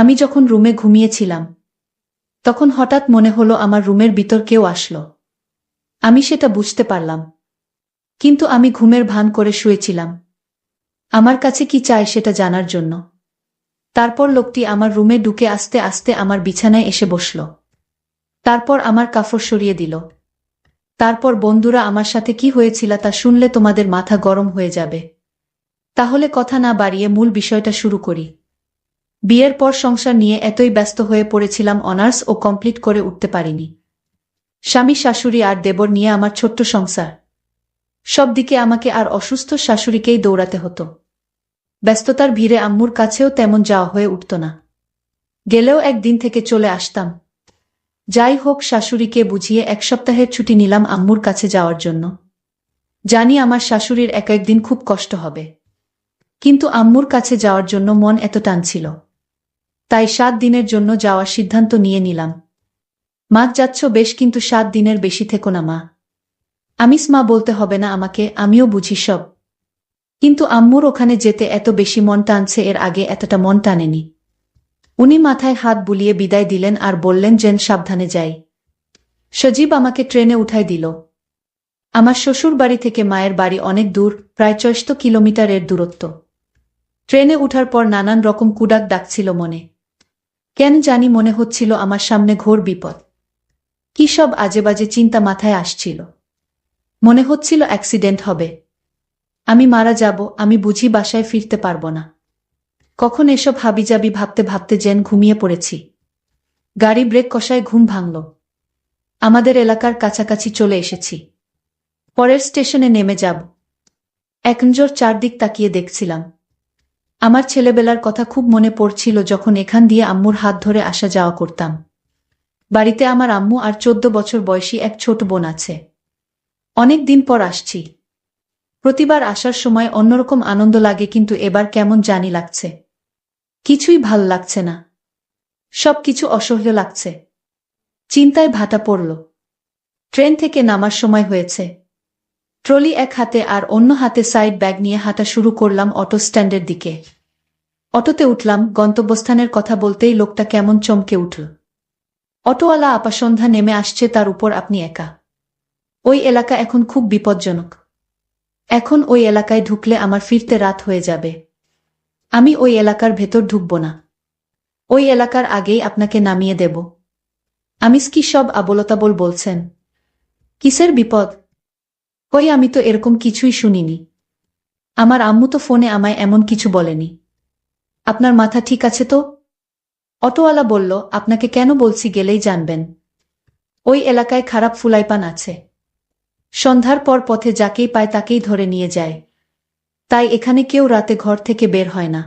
আমি যখন রুমে ঘুমিয়েছিলাম তখন হঠাৎ মনে হলো আমার রুমের ভিতর কেউ আসলো। আমি সেটা বুঝতে পারলাম, কিন্তু আমি ঘুমের ভান করে শুয়েছিলাম, আমার কাছে কি চায় সেটা জানার জন্য। তারপর লোকটি আমার রুমে ঢুকে আস্তে আস্তে আমার বিছানায় এসে বসল। তারপর আমার কাপড় সরিয়ে দিল। তারপর বন্ধুরা আমার সাথে কি হয়েছিল তা শুনলে তোমাদের মাথা গরম হয়ে যাবে। তাহলে কথা না বাড়িয়ে মূল বিষয়টা শুরু করি। বিয়ের পর সংসার নিয়ে এতই ব্যস্ত হয়ে পড়েছিলাম, অনার্স ও কমপ্লিট করে উঠতে পারিনি। স্বামী শাশুড়ি আর দেবর নিয়ে আমার ছোট্ট সংসার। সব দিকে আমাকে আর অসুস্থ শাশুড়িকেই দৌড়াতে হতো। ব্যস্ততার ভিড়ে আম্মুর কাছেও তেমন যাওয়া হয়ে উঠত না। গেলেও একদিন থেকে চলে আসতাম। যাই হোক, শাশুড়িকে বুঝিয়ে 1 সপ্তাহের ছুটি নিলাম আম্মুর কাছে যাওয়ার জন্য। জানি আমার শাশুড়ির একদিন খুব কষ্ট হবে, কিন্তু আম্মুর কাছে যাওয়ার জন্য মন এত টানছিল, তাই 7 দিনের জন্য যাওয়ার সিদ্ধান্ত নিয়ে নিলাম। মা, যাচ্ছ বেশ, কিন্তু 7 দিনের বেশি থেকো না মা। আমিস মা বলতে হবে না আমাকে, আমিও বুঝি সব। কিন্তু আম্মুর ওখানে যেতে এত বেশি মন টানছে, এর আগে এতটা মন টানেনি। উনি মাথায় হাত বুলিয়ে বিদায় দিলেন আর বললেন যেন সাবধানে যাই। সজীব আমাকে ট্রেনে উঠাই দিল। আমার শ্বশুর বাড়ি থেকে মায়ের বাড়ি অনেক দূর, প্রায় 64 কিলোমিটারের দূরত্ব। ট্রেনে উঠার পর নানান রকম কুডাক ডাকছিল মনে। কেন জানি মনে হচ্ছিল আমার সামনে ঘোর বিপদ। কি সব আজেবাজে চিন্তা মাথায় আসছিল। মনে হচ্ছিল অ্যাক্সিডেন্ট হবে, আমি মারা যাব, আমি বুঝি বাসায় ফিরতে পারব না। কখন এসব হাবিজাবি ভাবতে ভাবতে যেন ঘুমিয়ে পড়েছি। গাড়ি ব্রেক কষায় ঘুম ভাঙল। আমাদের এলাকার কাছাকাছি চলে এসেছি। পরের স্টেশনে নেমে যাব। এক নজর চারদিক তাকিয়ে দেখছিলাম। আমার ছেলেবেলার কথা খুব মনে পড়ছিল, যখন এখান দিয়ে আম্মুর হাত ধরে আসা যাওয়া করতাম। বাড়িতে আমার আম্মু আর 14 বছর বয়সী এক ছোট বোন আছে। অনেক দিন পর আসছি। প্রতিবার আসার সময় অন্যরকম আনন্দ লাগে, কিন্তু এবার কেমন জানি লাগছে। কিছুই ভাল লাগছে না। সবকিছু অসহ্য লাগছে। চিন্তায় ভাটা পড়ল। ট্রেন থেকে নামার সময় হয়েছে। ট্রলি এক হাতে আর অন্য হাতে সাইড ব্যাগ নিয়ে হাঁটা শুরু করলাম অটো স্ট্যান্ডের দিকে। অটোতে উঠলাম। গন্তব্যস্থানের কথা বলতেই লোকটা কেমন চমকে উঠল। অটোওয়ালা আপা, সন্ধ্যা নেমে আসছে, তার উপর আপনি একা। ওই এলাকা এখন খুব বিপজ্জনক। এখন ওই এলাকায় ঢুকলে আমার ফিরতে রাত হয়ে যাবে। আমি ওই এলাকার ভেতর ঢুকব না। ওই এলাকার আগেই আপনাকে নামিয়ে দেব। আমিস কি সব আবোলতাবোল বলছেন? কিসের বিপদ? কই, আমি তো এরকম কিছুই শুনিনি। আমার আম্মু তো ফোনে আমায় এমন কিছু বলেনি। আপনার মাথা ঠিক আছে তো? অটোওয়ালা বলল, আপনাকে কেন বলছি গেলেই জানবেন। ওই এলাকায় খারাপ ফুলাইপান আছে। সন্ধ্যার পর পথে যাকেই পায় তাকেই ধরে নিয়ে যায়। তাই এখানে কেউ রাতে ঘর থেকে বের হয় না।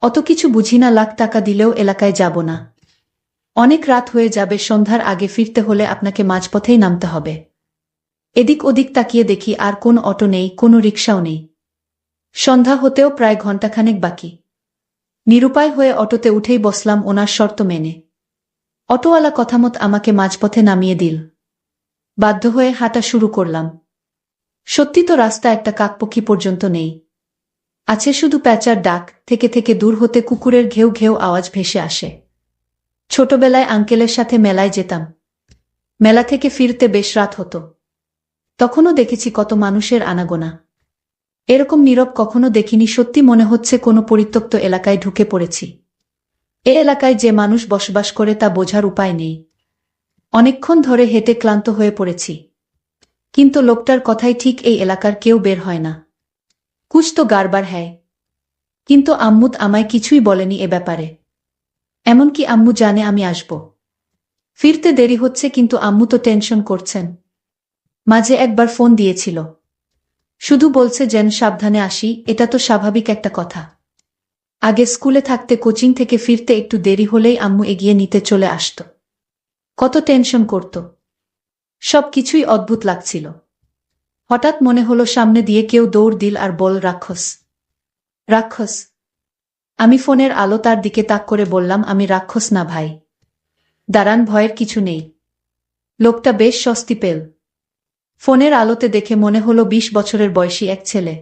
অত কিছু বুঝি না, লাখ টাকা দিলেও এলাকায় যাব না। অনেক রাত হয়ে যাবে, সন্ধ্যার আগে ফিরতে হলে আপনাকে মাঝপথেই নামতে হবে। এদিক ওদিক তাকিয়ে দেখি আর কোন অটো নেই, কোনো রিকশাও নেই। সন্ধ্যা হতেও প্রায় ঘণ্টাখানেক বাকি। নিরুপায় হয়ে অটোতে উঠেই বসলাম ওনার শর্ত মেনে। অটোওয়ালা কথামত আমাকে মাঝপথে নামিয়ে দিল। বাধ্য হয়ে হাঁটা শুরু করলাম। সত্যি তো, রাস্তা একটা কাকপক্ষী পর্যন্ত নেই। আছে শুধু প্যাঁচার ডাক, থেকে থেকে দূর হতে কুকুরের ঘেউ ঘেউ আওয়াজ ভেসে আসে। ছোটবেলায় আঙ্কেলের সাথে মেলায় যেতাম। মেলা থেকে ফিরতে বেশ রাত হতো। তখনও দেখেছি কত মানুষের আনাগোনা। এরকম নীরব কখনো দেখিনি। সত্যি মনে হচ্ছে কোনো পরিত্যক্ত এলাকায় ঢুকে পড়েছি। এ এলাকায় যে মানুষ বসবাস করে তা বোঝার উপায় নেই। অনেকক্ষণ ধরে হেঁটে ক্লান্ত হয়ে পড়েছি, কিন্তু লোকটার কথাই ঠিক, এই এলাকার কেউ বের হয় না। কুছ তো গাড়বার হ্যায়। কিন্তু আম্মুত আমায় কিছুই বলেনি এ ব্যাপারে। এমনকি আম্মু জানে আমি আসব। ফিরতে দেরি হচ্ছে, কিন্তু আম্মু তো টেনশন করছেন। মাঝে একবার ফোন দিয়েছিল, শুধু বলছে যেন সাবধানে আসি। এটা তো স্বাভাবিক একটা কথা। আগে স্কুলে থাকতে কোচিং থেকে ফিরতে একটু দেরি হলেই আম্মু এগিয়ে নিতে চলে আসত। কত টেনশন করত। সব কিছুই অদ্ভুত লাগছিল। হঠাৎ মনে হলো সামনে দিয়ে কেউ দৌড় দিল আর বল, রাক্ষস। রাক্ষস। আমি ফোনের আলো তার দিকে তাক করে বললাম, আমি রাক্ষস না ভাই। দাঁড়ান, ভয়ের কিছু নেই। লোকটা বেশ স্বস্তি পেল। ফোনের আলোতে দেখে মনে হলো 20 বছরের বয়সী এক ছেলে।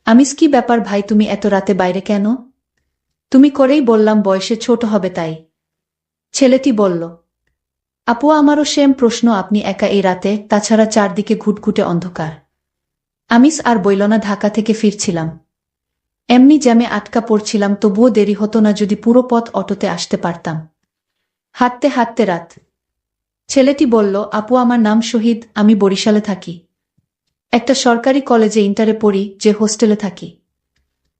আমিস, কি ব্যাপার ভাই, তুমি এত রাতে বাইরে কেন? তুমি করেই বললাম বয়সে ছোট হবে তাই। ছেলেটি বলল, আপু আমারও সেম প্রশ্ন, আপনি একা এই রাতে, তাছাড়া চারদিকে ঘুটঘুটে অন্ধকার। আমিস আর বইল না, ঢাকা থেকে ফিরছিলাম। এমনি জ্যামে আটকা পড়ছিলাম, তবুও দেরি হতো না যদি পুরো পথ অটোতে আসতে পারতাম। হাঁটতে হাঁটতে রাত। ছেলেটি বলল, আপু আমার নাম শহীদ, আমি বরিশালে থাকি। একটা সরকারি কলেজে ইন্টারে পড়ি, যে হোস্টেলে থাকি।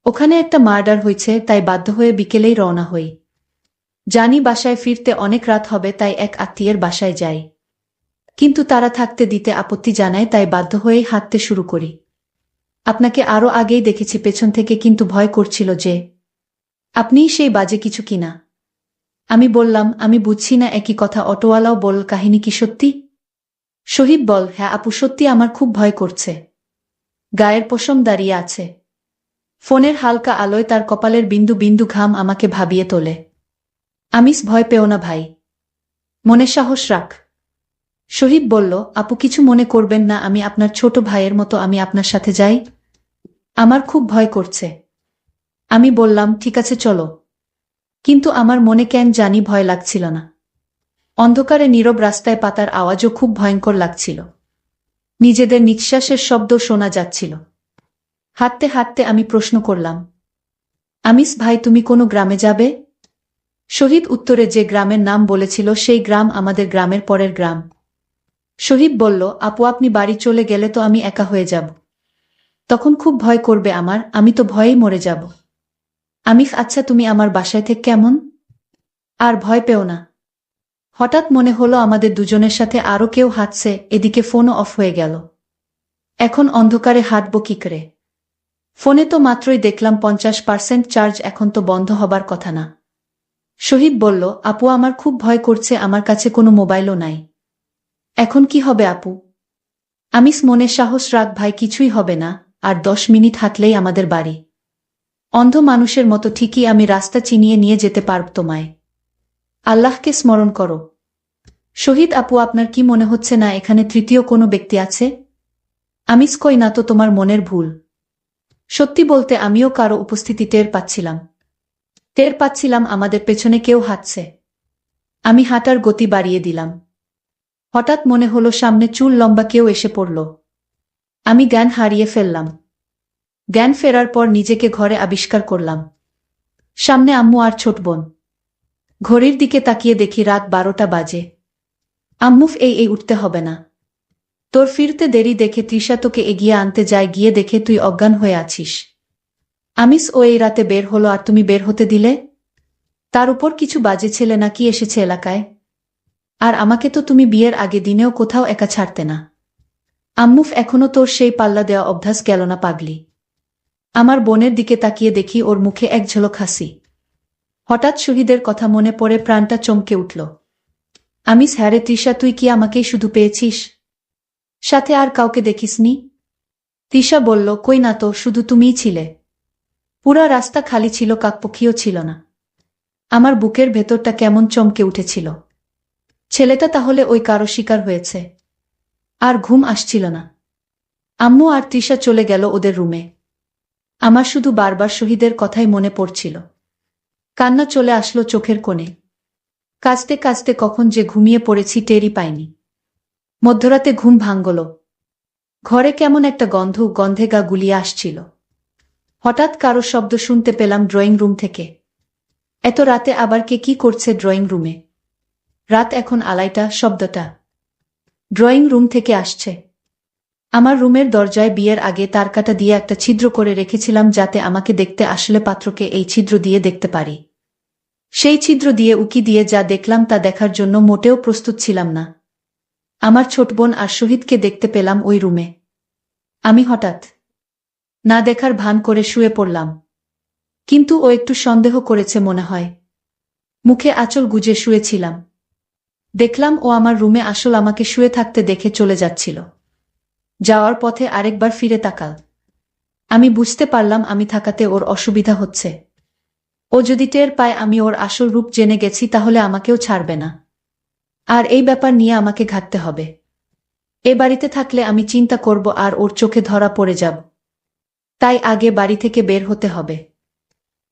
ওখানে একটা মার্ডার হয়েছে, তাই বাধ্য হয়ে বিকেলেই রওনা হই। জানি বাসায় ফিরতে অনেক রাত হবে, তাই এক আত্মীয়ের বাসায় যাই। কিন্তু তারা থাকতে দিতে আপত্তি জানায়, তাই বাধ্য হয়েই হাঁটতে শুরু করি। আপনাকে আরও আগেই দেখেছি পেছন থেকে, কিন্তু ভয় করছিল যে আপনিই সেই বাজে কিছু কিনা। আমি বললাম, আমি বুঝছি না একই কথা। অটোওয়ালাও বল, কাহিনী কি সত্যি? শহীদ বল, হ্যাঁ আপু সত্যি, আমার খুব ভয় করছে। গায়ের পশম দাঁড়িয়ে আছে। ফোনের হালকা আলোয় তার কপালের বিন্দু বিন্দু ঘাম আমাকে ভাবিয়ে তোলে। আমিস, ভয় পেও না ভাই, মনে সাহস রাখ। শহীদ বলল, আপু কিছু মনে করবেন না, আমি আপনার ছোট ভাইয়ের মতো, আমি আপনার সাথে যাই। আমার খুব ভয় করছে। আমি বললাম, ঠিক আছে চলো। কিন্তু আমার মনে কেন জানি ভয় লাগছিল না। অন্ধকারে নীরব রাস্তায় পাতার আওয়াজও খুব ভয়ঙ্কর লাগছিল। নিজেদের নিঃশ্বাসের শব্দ শোনা যাচ্ছিল। হাঁটতে হাঁটতে আমি প্রশ্ন করলাম, আমিস ভাই তুমি কোনো গ্রামে যাবে? শহীদ উত্তরে যে গ্রামের নাম বলেছিল সেই গ্রাম আমাদের গ্রামের পরের গ্রাম। শহীদ বলল, আপু আপনি বাড়ি চলে গেলে তো আমি একা হয়ে যাব। তখন খুব ভয় করবে আমার, আমি তো ভয়েই মরে যাব। আমিস, আচ্ছা তুমি আমার বাসায় থেকে কেমন? আর ভয় পেও না। হঠাৎ মনে হলো আমাদের দুজনের সাথে আরও কেউ হাঁটছে, এদিকে ফোনও অফ হয়ে গেল। এখন অন্ধকারে হাঁটব কি করে? ফোনে তো মাত্রই দেখলাম 50% চার্জ, এখন তো বন্ধ হবার কথা না। শহীদ বলল, আপু আমার খুব ভয় করছে, আমার কাছে কোনো মোবাইলও নাই। এখন কি হবে আপু? আমিস, মনে সাহস রাখ ভাই, কিছুই হবে না, আর 10 মিনিট হাঁটলেই আমাদের বাড়ি। অন্ধ মানুষের মতো ঠিকই আমি রাস্তা চিনিয়ে নিয়ে যেতে পারব তোমায়। আল্লাহকে স্মরণ করো। শহীদ, আপু আপনার কি মনে হচ্ছে না এখানে তৃতীয় কোনো ব্যক্তি আছে? আমিস, কই না তো, তোমার মনের ভুল। সত্যি বলতে আমিও কারো উপস্থিতি টের পাচ্ছিলাম আমাদের পেছনে কেউ হাঁটছে। আমি হাঁটার গতি বাড়িয়ে দিলাম। হঠাৎ মনে হলো সামনে চুল লম্বা কেউ এসে পড়ল। আমি জ্ঞান হারিয়ে ফেললাম। জ্ঞান ফেরার পর নিজেকে ঘরে আবিষ্কার করলাম। সামনে আম্মু আর ছোট বোন। ঘড়ির দিকে তাকিয়ে দেখি রাত 12টা বাজে। আম্মু, এই উঠতে হবে না। তোর ফিরতে দেরি দেখে তৃষা তোকে এগিয়ে আনতে যায়, গিয়ে দেখে তুই অজ্ঞান হয়ে আছিস। আমিস, ও এই রাতে বের হলো আর তুমি বের হতে দিলে? তার উপর কিছু বাজে ছেলে নাকি এসেছে এলাকায়। আর আমাকে তো তুমি বিয়ের আগে দিনেও কোথাও একা ছাড়তে না। আম্মুফ, এখনো তোর সেই পাল্লা দেওয়া অভ্যাস গেল না পাগলি? আমার বোনের দিকে তাকিয়ে দেখি ওর মুখে এক ঝলক হাসি। হঠাৎ শহীদের কথা মনে পড়ে প্রাণটা চমকে উঠল। আমিস, হ্যাঁ রে তৃষা, তুই কি আমাকেই শুধু পেয়েছিস? সাথে আর কাউকে দেখিসনি? তৃষা বলল, কই না তো, শুধু তুমিই ছিলে। পুরা রাস্তা খালি ছিল, কাকপক্ষীও ছিল না। আমার বুকের ভেতরটা কেমন চমকে উঠেছিল। ছেলেটা তাহলে ওই কারো শিকার হয়েছে। আর ঘুম আসছিল না। আম্মু আর তৃষা চলে গেল ওদের রুমে। আমার শুধু বারবার শহীদের কথাই মনে পড়ছিল। কান্না চলে আসলো চোখের কোণে। কাঁদতে কাঁদতে কখন যে ঘুমিয়ে পড়েছি টেরই পাইনি। মধ্যরাতে ঘুম ভাঙল। ঘরে কেমন একটা গন্ধে গা গুলিয়ে আসছিল। হঠাৎ কারো শব্দ শুনতে পেলাম ড্রয়িং রুম থেকে। এত রাতে আবার কে কি করছে ড্রয়িং রুমে? রাত এখন 2:30, শব্দটা ড্রয়িং রুম থেকে আসছে। আমার রুমের দরজায় বিয়ের আগে তারকাটা দিয়ে একটা ছিদ্র করে রেখেছিলাম, যাতে আমাকে দেখতে আসলে পাত্রকে এই ছিদ্র দিয়ে দেখতে পারি। সেই ছিদ্র দিয়ে উকি দিয়ে যা দেখলাম তা দেখার জন্য মোটেও প্রস্তুত ছিলাম না। আমার ছোট বোন আর শহীদকে দেখতে পেলাম ওই রুমে। আমি হঠাৎ না দেখার ভান করে শুয়ে পড়লাম। কিন্তু ও একটু সন্দেহ করেছে মনে হয়। মুখে আঁচল গুজে শুয়েছিলাম। দেখলাম ও আমার রুমে আসল আমাকে শুয়ে থাকতে দেখে চলে যাচ্ছিল। যাওয়ার পথে আরেকবার ফিরে তাকাল। আমি বুঝতে পারলাম আমি থাকাতে ওর অসুবিধা হচ্ছে। ও যদি টের পায় আমি ওর আসল রূপ জেনে গেছি, তাহলে আমাকেও ছাড়বে না। আর এই ব্যাপার নিয়ে আমাকে ঘাঁটতে হবে। এ বাড়িতে থাকলে আমি চিন্তা করব আর ওর চোখে ধরা পড়ে যাব। তাই আগে বাড়ি থেকে বের হতে হবে।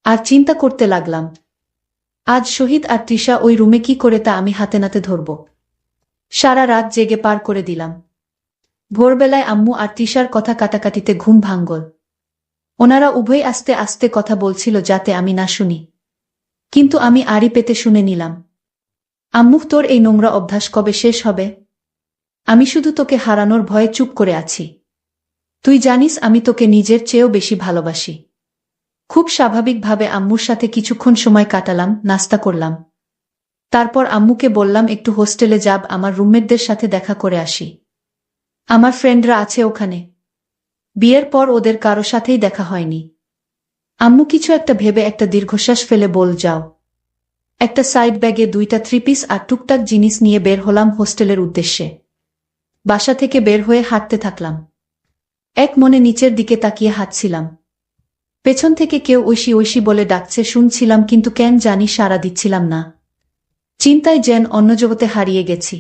আর চিন্তা করতে লাগলাম, আজ শহীদ আর তৃষা ওই রুমে কি করে তা আমি হাতে নাতে ধরব। সারা রাত জেগে পার করে দিলাম। ভোরবেলায় আম্মু আর তৃষার কথা কাটাকাটিতে ঘুম ভাঙল। ওনারা উভয় আস্তে আস্তে কথা বলছিল যাতে আমি না শুনি, কিন্তু আমি আড়ি পেতে শুনে নিলাম। আম্মু, তোর এই নোংরা অভ্যাস কবে শেষ হবে? আমি শুধু তোকে হারানোর ভয়ে চুপ করে আছি। তুই জানিস আমি তোকে নিজের চেয়েও বেশি ভালোবাসি। খুব স্বাভাবিকভাবে আম্মুর সাথে কিছুক্ষণ সময় কাটালাম, নাস্তা করলাম। তারপর আম্মুকে বললাম একটু হোস্টেলে যাব, আমার রুমমেটদের সাথে দেখা করে আসি। আমার ফ্রেন্ডরা আছে ওখানে। বিয়ের পর ওদের কারো সাথেই দেখা হয়নি। আম্মু কিছু একটা ভেবে একটা দীর্ঘশ্বাস ফেলে বল, যাও। একটা সাইড ব্যাগে 2টা 3 পিস আর টুকটাক জিনিস নিয়ে বের হলাম হোস্টেলের উদ্দেশ্যে। বাসা থেকে বের হয়ে হাঁটতে থাকলাম। এক মনে নিচের দিকে তাকিয়ে হাঁটছিলাম। পেছন থেকে কেউ ঐশী ঐশী বলে ডাকছে শুনছিলাম, কিন্তু কেন জানি সাড়া দিচ্ছিলাম না। চিন্তায় যেন অন্য জগতে হারিয়ে গেছি।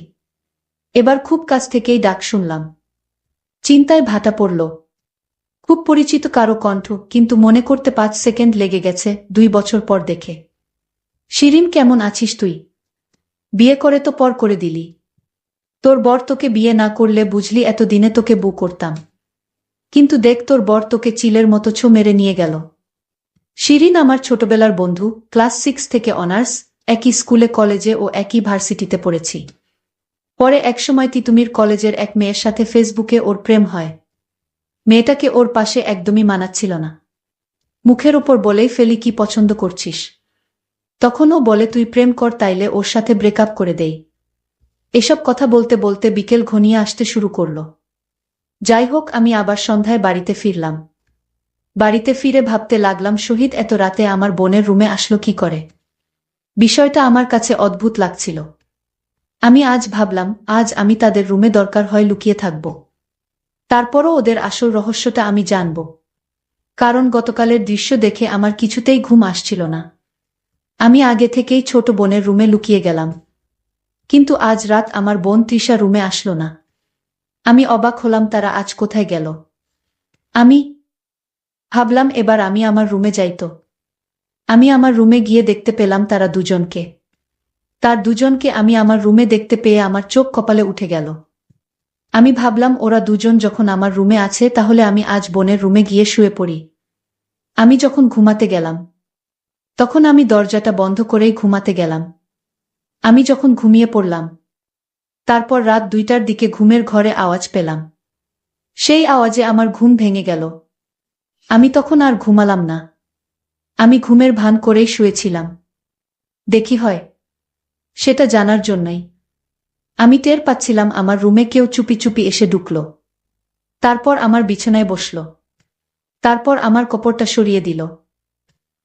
এবার খুব কাছ থেকেই ডাক শুনলাম। চিন্তায় ভাটা পড়ল। খুব পরিচিত কারো কণ্ঠ, কিন্তু মনে করতে 5 সেকেন্ড লেগে গেছে, 2 বছর পর দেখে। শিরিন, কেমন আছিস তুই? বিয়ে করে তো পর করে দিলি। তোর বর তোকে বিয়ে না করলে বুঝলি এতদিনে তোকে বউ করতাম। কিন্তু দেখ, তোর বর তোকে চিলের মতো ছো মেরে নিয়ে গেল। শিরিন আমার ছোটবেলার বন্ধু, ক্লাস 6 থেকে অনার্স, একই স্কুলে কলেজে ও একই ভার্সিটিতে পড়েছি। পরে একসময় তিতুমির কলেজের এক মেয়ের সাথে ফেসবুকে ওর প্রেম হয়। মেয়েটাকে ওর পাশে একদমই মানাচ্ছিল না। মুখের ওপর বলেই ফেলি কি পছন্দ করছিস। তখন ও বলে তুই প্রেম কর, তাইলে ওর সাথে ব্রেকআপ করে দেই। এসব কথা বলতে বলতে বিকেল ঘনিয়ে আসতে শুরু করল। যাই হোক, আমি আবার সন্ধ্যায় বাড়িতে ফিরলাম। বাড়িতে ফিরে ভাবতে লাগলাম শহীদ এত রাতে আমার বোনের রুমে আসলো কি করে। বিষয়টা আমার কাছে অদ্ভুত লাগছিল। আমি আজ ভাবলাম, আজ আমি তাদের রুমে দরকার হয় লুকিয়ে থাকব। তারপরও ওদের আসল রহস্যটা আমি জানব। কারণ গতকালের দৃশ্য দেখে আমার কিছুতেই ঘুম আসছিল না। আমি আগে থেকেই ছোট বোনের রুমে লুকিয়ে গেলাম। কিন্তু আজ রাত আমার বোন তৃষা রুমে আসলো না। আমি অবাক হলাম, তারা আজ কোথায় গেল। আমি ভাবলাম এবার আমি আমার রুমে যাইত। আমি আমার রুমে গিয়ে দেখতে পেলাম তারা দুজনকে। তার দুজনকে আমি আমার রুমে দেখতে পেয়ে আমার চোখ কপালে উঠে গেল। আমি ভাবলাম ওরা দুজন যখন আমার রুমে আছে তাহলে আমি আজ বোনের রুমে গিয়ে শুয়ে পড়ি। আমি যখন ঘুমাতে গেলাম তখন আমি দরজাটা বন্ধ করেই ঘুমাতে গেলাম। আমি যখন ঘুমিয়ে পড়লাম তারপর রাত 2টার দিকে ঘুমের ঘরে আওয়াজ পেলাম। সেই আওয়াজে আমার ঘুম ভেঙে গেল। আমি তখন আর ঘুমালাম না। আমি ঘুমের ভান করেই শুয়েছিলাম। দেখি হয় সেটা জানার জন্যই। আমি টের পাচ্ছিলাম আমার রুমে কেউ চুপি চুপি এসে ঢুকল। তারপর আমার বিছানায় বসল। তারপর আমার কপড়টা সরিয়ে দিল।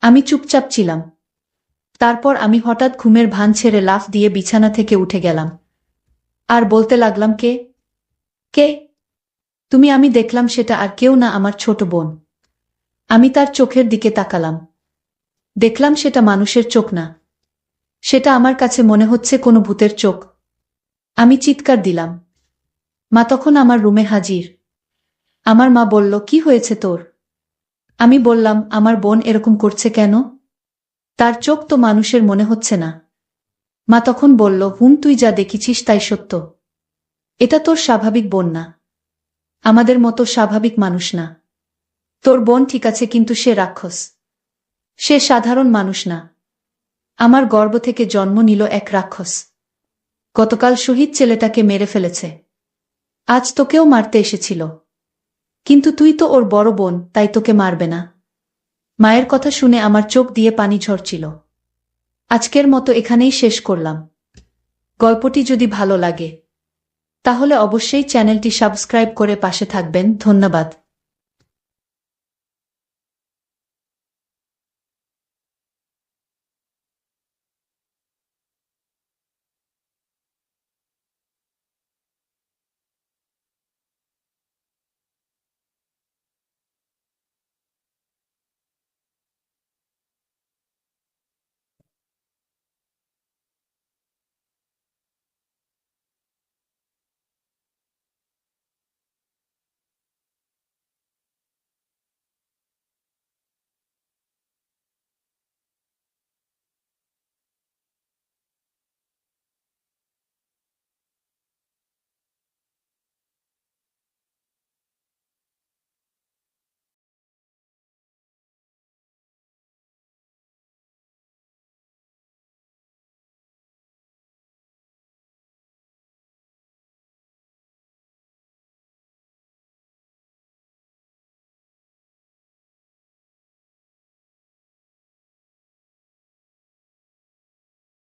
আমি চুপচাপ ছিলাম। তারপর আমি হঠাৎ ঘুমের ভান ছেড়ে লাফ দিয়ে বিছানা থেকে উঠে গেলাম। আর বলতে লাগলাম, কে কে তুমি? আমি দেখলাম সেটা আর কেউ না, আমার ছোট বোন। আমি তার চোখের দিকে তাকালাম। দেখলাম সেটা মানুষের চোখ না। সেটা আমার কাছে মনে হচ্ছে কোনো ভূতের চোখ। আমি চিৎকার দিলাম। মা তখন আমার রুমে হাজির। আমার মা বলল, কি হয়েছে তোর? আমি বললাম, আমার বোন এরকম করছে কেন? তার চোখ তো মানুষের মনে হচ্ছে না। মা তখন বলল, তুই যা দেখেছিস তাই সত্য। এটা তোর স্বাভাবিক বোন না। আমাদের মতো স্বাভাবিক মানুষ না। তোর বোন ঠিক আছে, কিন্তু সে রাক্ষস। সে সাধারণ মানুষ না। আমার গর্ভ থেকে জন্ম নিল এক রাক্ষস। গতকাল শহীদ ছেলেটাকে মেরে ফেলেছে। আজ তোকেও মারতে এসেছিল। কিন্তু তুই তো ওর বড় বোন, তাই তোকে মারবে না। মায়ের কথা শুনে আমার চোখ দিয়ে পানি ঝরছিল। আজকের মতো এখানেই শেষ করলাম। গল্পটি যদি ভালো লাগে তাহলে অবশ্যই চ্যানেলটি সাবস্ক্রাইব করে পাশে থাকবেন। ধন্যবাদ।